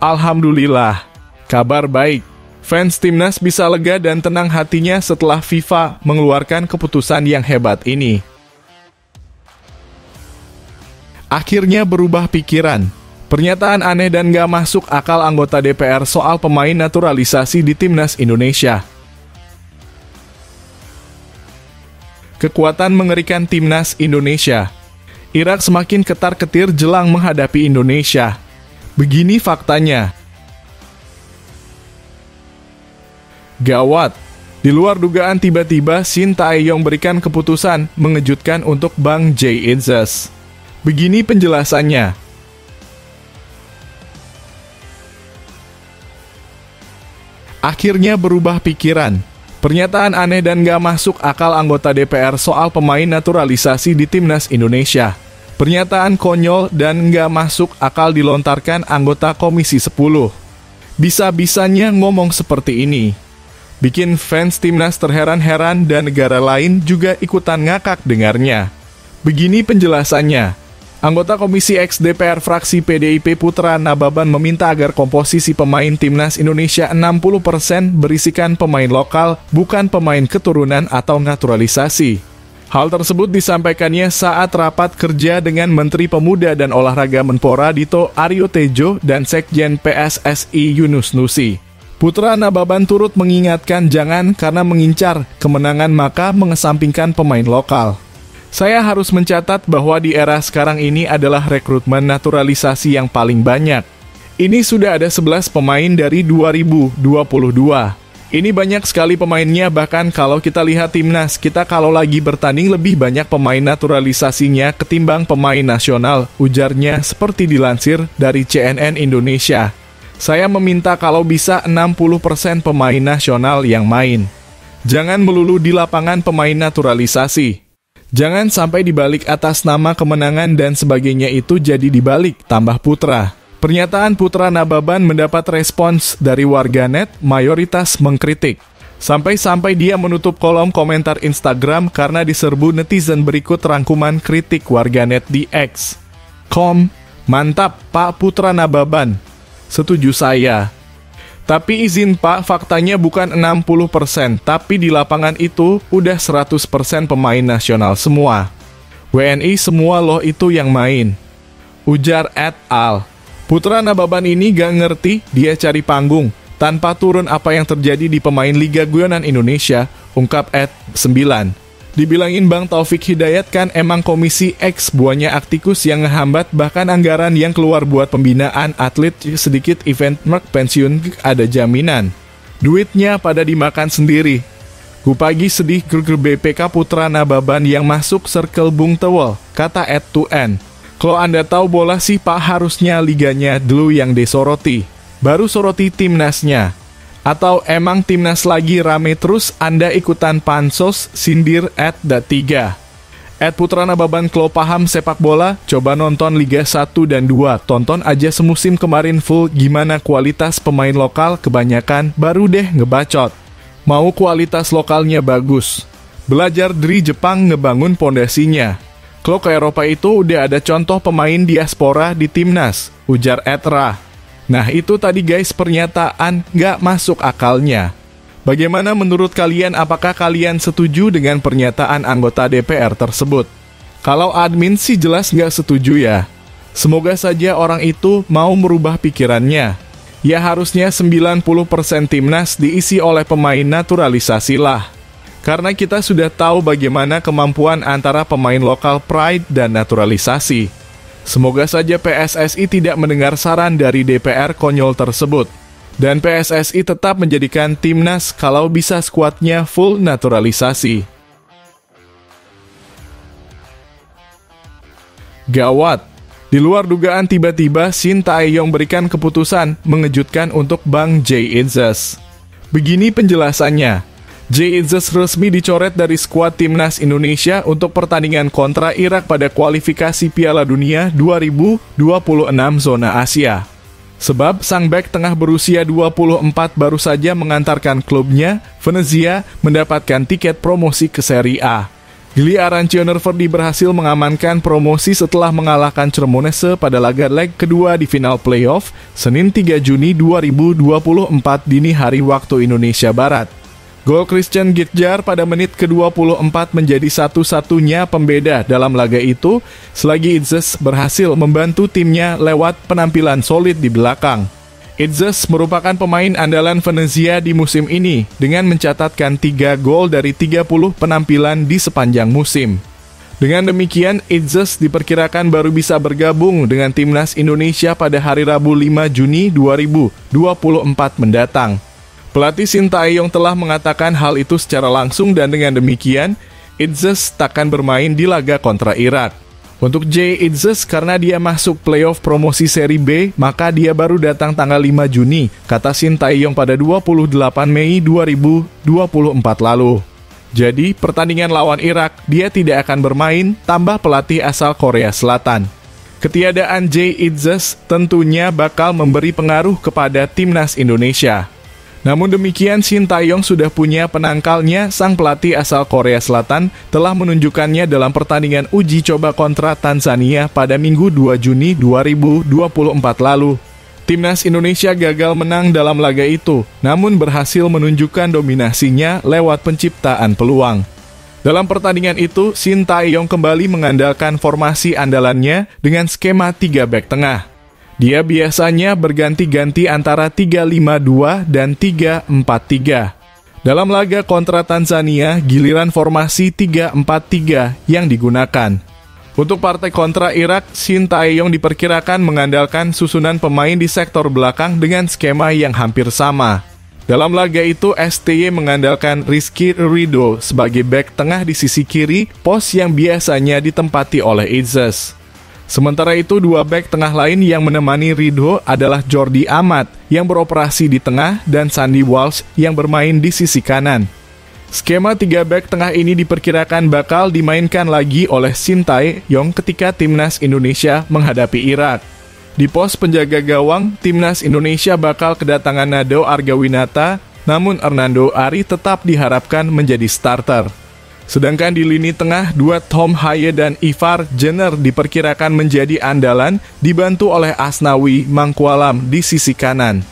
Alhamdulillah, kabar baik. Fans timnas bisa lega dan tenang hatinya setelah FIFA mengeluarkan keputusan yang hebat ini. Akhirnya berubah pikiran. Pernyataan aneh dan gak masuk akal anggota DPR soal pemain naturalisasi di timnas Indonesia. Kekuatan mengerikan timnas Indonesia. Irak semakin ketar-ketir jelang menghadapi Indonesia. Begini faktanya. Gawat. Di luar dugaan tiba-tiba Shin Tae-yong berikan keputusan mengejutkan untuk Bang Jae-in-zeus. Begini penjelasannya. Akhirnya berubah pikiran. Pernyataan aneh dan gak masuk akal anggota DPR soal pemain naturalisasi di timnas Indonesia. Pernyataan konyol dan nggak masuk akal dilontarkan anggota Komisi 10. Bisa-bisanya ngomong seperti ini. Bikin fans timnas terheran-heran dan negara lain juga ikutan ngakak dengarnya. Begini penjelasannya. Anggota Komisi X DPR fraksi PDIP Putra Nababan meminta agar komposisi pemain timnas Indonesia 60% berisikan pemain lokal, bukan pemain keturunan atau naturalisasi. Hal tersebut disampaikannya saat rapat kerja dengan Menteri Pemuda dan Olahraga Menpora Dito Aryo Tejo dan Sekjen PSSI Yunus Nusi. Putra Nababan turut mengingatkan jangan karena mengincar kemenangan maka mengesampingkan pemain lokal. Saya harus mencatat bahwa di era sekarang ini adalah rekrutmen naturalisasi yang paling banyak. Ini sudah ada 11 pemain dari 2022. Ini banyak sekali pemainnya, bahkan kalau kita lihat timnas, kita kalau lagi bertanding lebih banyak pemain naturalisasinya ketimbang pemain nasional, ujarnya seperti dilansir dari CNN Indonesia. Saya meminta kalau bisa 60% pemain nasional yang main. Jangan melulu di lapangan pemain naturalisasi. Jangan sampai dibalik atas nama kemenangan dan sebagainya itu jadi dibalik, tambah Putra. Pernyataan Putra Nababan mendapat respons dari warganet, mayoritas mengkritik. Sampai-sampai dia menutup kolom komentar Instagram karena diserbu netizen berikut rangkuman kritik warganet di X. Mantap Pak Putra Nababan. Setuju saya. Tapi izin Pak, faktanya bukan 60%, tapi di lapangan itu udah 100% pemain nasional semua. WNI semua loh itu yang main. Ujar et al. Putra Nababan ini gak ngerti, dia cari panggung, tanpa turun apa yang terjadi di pemain Liga Guyonan Indonesia, ungkap et 9. Dibilangin Bang Taufik Hidayat kan emang Komisi X buahnya aktikus yang ngehambat bahkan anggaran yang keluar buat pembinaan atlet sedikit event merk pensiun ada jaminan. Duitnya pada dimakan sendiri. Kupagi sedih gerger BPK Putra Nababan yang masuk circle Bung Tewel, kata et 2N. Kalau Anda tahu bola sih Pak harusnya liganya dulu yang disoroti, baru soroti timnasnya. Atau emang timnas lagi rame terus Anda ikutan pansos, sindir et 3. Et Putra Nababan kalau paham sepak bola, coba nonton Liga 1 dan 2, tonton aja semusim kemarin full gimana kualitas pemain lokal kebanyakan, baru deh ngebacot. Mau kualitas lokalnya bagus. Belajar dari Jepang ngebangun pondasinya. Kalau ke Eropa itu udah ada contoh pemain diaspora di timnas, ujar Etra. Nah itu tadi guys pernyataan gak masuk akalnya. Bagaimana menurut kalian, apakah kalian setuju dengan pernyataan anggota DPR tersebut? Kalau admin sih jelas gak setuju ya. Semoga saja orang itu mau merubah pikirannya. Ya harusnya 90% timnas diisi oleh pemain naturalisasi lah. Karena kita sudah tahu bagaimana kemampuan antara pemain lokal pride dan naturalisasi. Semoga saja PSSI tidak mendengar saran dari DPR konyol tersebut. Dan PSSI tetap menjadikan timnas kalau bisa skuadnya full naturalisasi. Gawat. Di luar dugaan tiba-tiba Shin Tae-yong berikan keputusan mengejutkan untuk Bang Jae-in-zeus. Begini penjelasannya. Jae-in-zeus resmi dicoret dari skuad timnas Indonesia untuk pertandingan kontra Irak pada kualifikasi Piala Dunia 2026 zona Asia. Sebab sang bek tengah berusia 24 baru saja mengantarkan klubnya, Venezia, mendapatkan tiket promosi ke Serie A. Gili Aranciner Verdi berhasil mengamankan promosi setelah mengalahkan Cremonese pada laga leg kedua di final playoff Senin 3 Juni 2024 dini hari waktu Indonesia Barat. Gol Christian Gitjar pada menit ke-24 menjadi satu-satunya pembeda dalam laga itu, selagi Itzes berhasil membantu timnya lewat penampilan solid di belakang. Itzes merupakan pemain andalan Venezia di musim ini dengan mencatatkan 3 gol dari 30 penampilan di sepanjang musim. Dengan demikian, Itzes diperkirakan baru bisa bergabung dengan timnas Indonesia pada hari Rabu 5 Juni 2024 mendatang. Pelatih Sintayong telah mengatakan hal itu secara langsung dan dengan demikian, Itzes takkan bermain di laga kontra Irak. Untuk J. Itzes, karena dia masuk playoff promosi seri B, maka dia baru datang tanggal 5 Juni, kata Sintayong pada 28 Mei 2024 lalu. Jadi, pertandingan lawan Irak, dia tidak akan bermain, tambah pelatih asal Korea Selatan. Ketiadaan J. Itzes tentunya bakal memberi pengaruh kepada timnas Indonesia. Namun demikian, Sintayong sudah punya penangkalnya. Sang pelatih asal Korea Selatan telah menunjukkannya dalam pertandingan uji coba kontra Tanzania pada Minggu 2 Juni 2024 lalu. Timnas Indonesia gagal menang dalam laga itu, namun berhasil menunjukkan dominasinya lewat penciptaan peluang. Dalam pertandingan itu, Sintayong kembali mengandalkan formasi andalannya dengan skema 3 bek tengah. Dia biasanya berganti-ganti antara 3-5-2 dan 3-4-3. Dalam laga kontra Tanzania, giliran formasi 3-4-3 yang digunakan. Untuk partai kontra Irak, Sintayong diperkirakan mengandalkan susunan pemain di sektor belakang dengan skema yang hampir sama. Dalam laga itu, STY mengandalkan Rizky Ridho sebagai bek tengah di sisi kiri, pos yang biasanya ditempati oleh Itzes. Sementara itu, 2 bek tengah lain yang menemani Ridho adalah Jordi Amat yang beroperasi di tengah dan Sandy Walsh yang bermain di sisi kanan. Skema 3 bek tengah ini diperkirakan bakal dimainkan lagi oleh Sintayong ketika timnas Indonesia menghadapi Irak. Di pos penjaga gawang, timnas Indonesia bakal kedatangan Nado Argawinata, namun Hernando Ari tetap diharapkan menjadi starter. Sedangkan di lini tengah, duet Tom Haye dan Ivar Jenner diperkirakan menjadi andalan, dibantu oleh Asnawi Mangkualam di sisi kanan.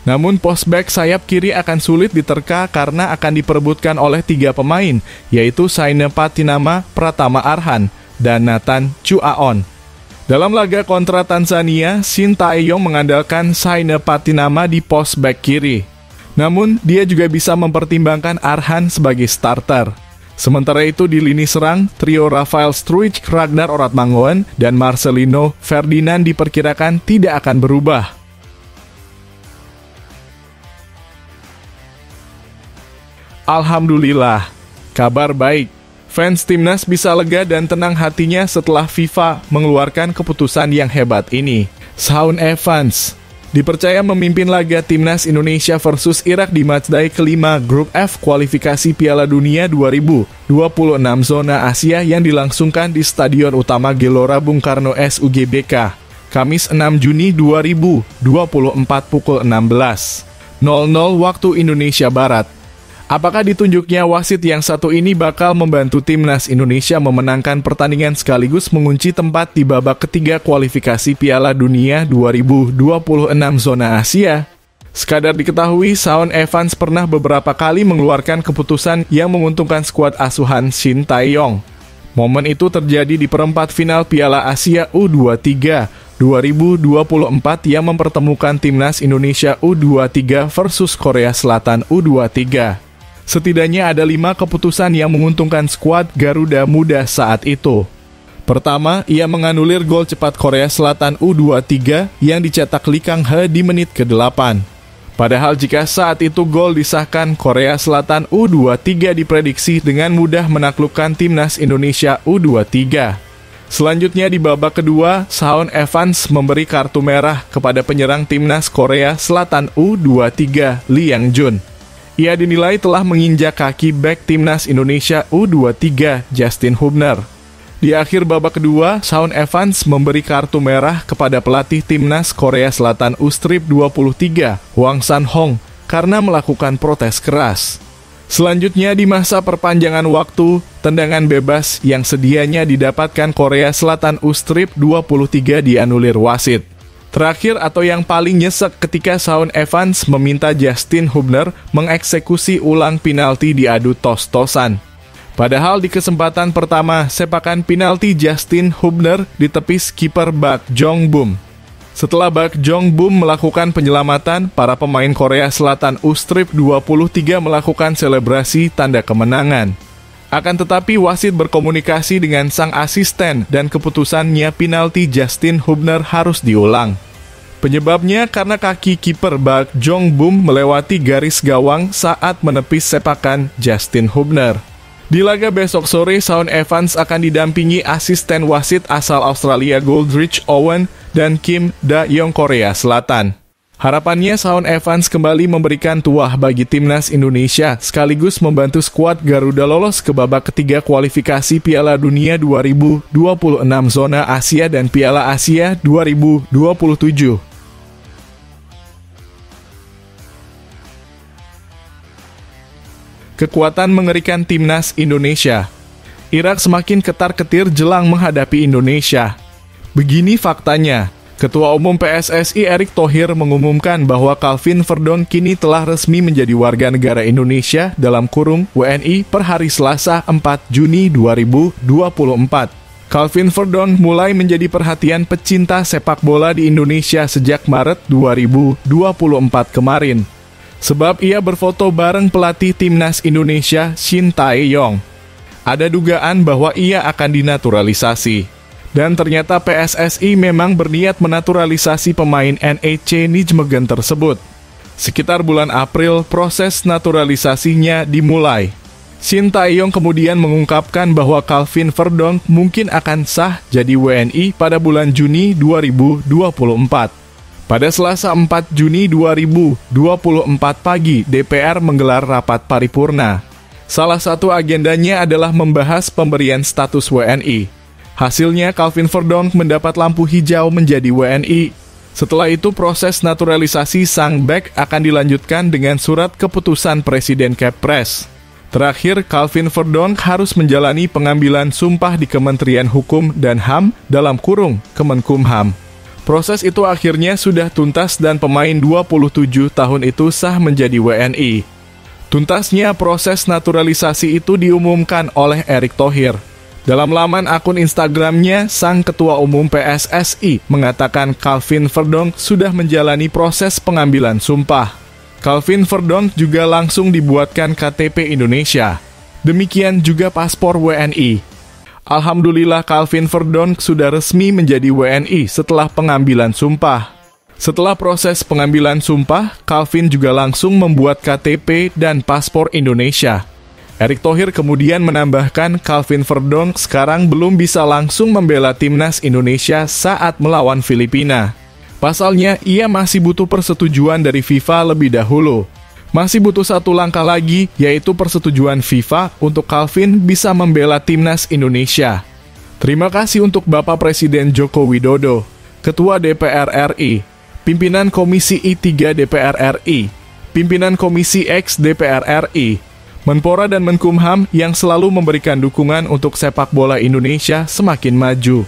Namun pos bek sayap kiri akan sulit diterka karena akan diperebutkan oleh 3 pemain, yaitu Saine Patinama, Pratama Arhan, dan Nathan Chuaon. Dalam laga kontra Tanzania, Sintayong mengandalkan Saine Patinama di pos bek kiri. Namun, dia juga bisa mempertimbangkan Arhan sebagai starter. Sementara itu di lini serang, trio Rafael Struijk, Ragnar Oratmangoen, dan Marcelino Ferdinand diperkirakan tidak akan berubah. Alhamdulillah, kabar baik. Fans timnas bisa lega dan tenang hatinya setelah FIFA mengeluarkan keputusan yang hebat ini. Shaun Evans dipercaya memimpin laga timnas Indonesia versus Irak di matchday kelima Grup F kualifikasi Piala Dunia 2026 zona Asia yang dilangsungkan di Stadion Utama Gelora Bung Karno SUGBK, Kamis 6 Juni 2024 pukul 16.00 waktu Indonesia Barat. Apakah ditunjuknya wasit yang satu ini bakal membantu timnas Indonesia memenangkan pertandingan sekaligus mengunci tempat di babak ketiga kualifikasi Piala Dunia 2026 zona Asia? Sekadar diketahui, Shaun Evans pernah beberapa kali mengeluarkan keputusan yang menguntungkan skuad asuhan Sintayong. Momen itu terjadi di perempat final Piala Asia U23 2024 yang mempertemukan timnas Indonesia U23 versus Korea Selatan U23. Setidaknya ada 5 keputusan yang menguntungkan skuad Garuda Muda saat itu. Pertama, ia menganulir gol cepat Korea Selatan U23 yang dicetak Lee Kang-hae di menit ke-8. Padahal jika saat itu gol disahkan, Korea Selatan U23 diprediksi dengan mudah menaklukkan timnas Indonesia U23. Selanjutnya di babak kedua, Shaun Evans memberi kartu merah kepada penyerang timnas Korea Selatan U23, Lee Yang-jun. Ia dinilai telah menginjak kaki bek timnas Indonesia U23, Justin Hubner. Di akhir babak kedua, Shaun Evans memberi kartu merah kepada pelatih timnas Korea Selatan U-Strip 23, Hwang San-hong, karena melakukan protes keras. Selanjutnya di masa perpanjangan waktu, tendangan bebas yang sedianya didapatkan Korea Selatan U-Strip 23 dianulir wasit. Terakhir atau yang paling nyesek ketika Shawn Evans meminta Justin Hubner mengeksekusi ulang penalti diadu tos-tosan. Padahal di kesempatan pertama, sepakan penalti Justin Hubner ditepis kiper Bak Jong-bum. Setelah Bak Jong-bum melakukan penyelamatan, para pemain Korea Selatan U-Strip 23 melakukan selebrasi tanda kemenangan. Akan tetapi wasit berkomunikasi dengan sang asisten dan keputusannya penalti Justin Hubner harus diulang. Penyebabnya karena kaki kiper Bak Jong-bum melewati garis gawang saat menepis sepakan Justin Hubner. Di laga besok sore, Shawn Evans akan didampingi asisten wasit asal Australia Goldrich Owen dan Kim Da-yong Korea Selatan. Harapannya Shawn Evans kembali memberikan tuah bagi timnas Indonesia sekaligus membantu skuad Garuda lolos ke babak ketiga kualifikasi Piala Dunia 2026 zona Asia dan Piala Asia 2027. Kekuatan mengerikan timnas Indonesia. Irak semakin ketar-ketir jelang menghadapi Indonesia. Begini faktanya, Ketua Umum PSSI Erick Thohir mengumumkan bahwa Calvin Verdonk kini telah resmi menjadi warga negara Indonesia dalam kurung WNI per hari Selasa 4 Juni 2024. Calvin Verdonk mulai menjadi perhatian pecinta sepak bola di Indonesia sejak Maret 2024 kemarin. Sebab ia berfoto bareng pelatih timnas Indonesia Shin Tae-yong. Ada dugaan bahwa ia akan dinaturalisasi. Dan ternyata PSSI memang berniat menaturalisasi pemain NEC Nijmegen tersebut. Sekitar bulan April, proses naturalisasinya dimulai. Shin Tae-yong kemudian mengungkapkan bahwa Calvin Verdonk mungkin akan sah jadi WNI pada bulan Juni 2024. Pada Selasa 4 Juni 2024 pagi, DPR menggelar rapat paripurna. Salah satu agendanya adalah membahas pemberian status WNI. Hasilnya, Calvin Verdonk mendapat lampu hijau menjadi WNI. Setelah itu, proses naturalisasi sang bek akan dilanjutkan dengan surat keputusan Presiden Kepres. Terakhir, Calvin Verdonk harus menjalani pengambilan sumpah di Kementerian Hukum dan HAM dalam kurung Kemenkumham. Proses itu akhirnya sudah tuntas dan pemain 27 tahun itu sah menjadi WNI. Tuntasnya proses naturalisasi itu diumumkan oleh Erick Thohir. Dalam laman akun Instagramnya, sang Ketua Umum PSSI mengatakan Calvin Verdonk sudah menjalani proses pengambilan sumpah. Calvin Verdonk juga langsung dibuatkan KTP Indonesia. Demikian juga paspor WNI. Alhamdulillah Calvin Verdonk sudah resmi menjadi WNI setelah pengambilan sumpah. Setelah proses pengambilan sumpah, Calvin juga langsung membuat KTP dan paspor Indonesia. Erick Thohir kemudian menambahkan Calvin Verdonk sekarang belum bisa langsung membela timnas Indonesia saat melawan Filipina. Pasalnya, ia masih butuh persetujuan dari FIFA lebih dahulu. Masih butuh satu langkah lagi, yaitu persetujuan FIFA untuk Calvin bisa membela timnas Indonesia. Terima kasih untuk Bapak Presiden Joko Widodo, Ketua DPR RI, Pimpinan Komisi I3 DPR RI, Pimpinan Komisi X DPR RI, Menpora dan Menkumham yang selalu memberikan dukungan untuk sepak bola Indonesia semakin maju.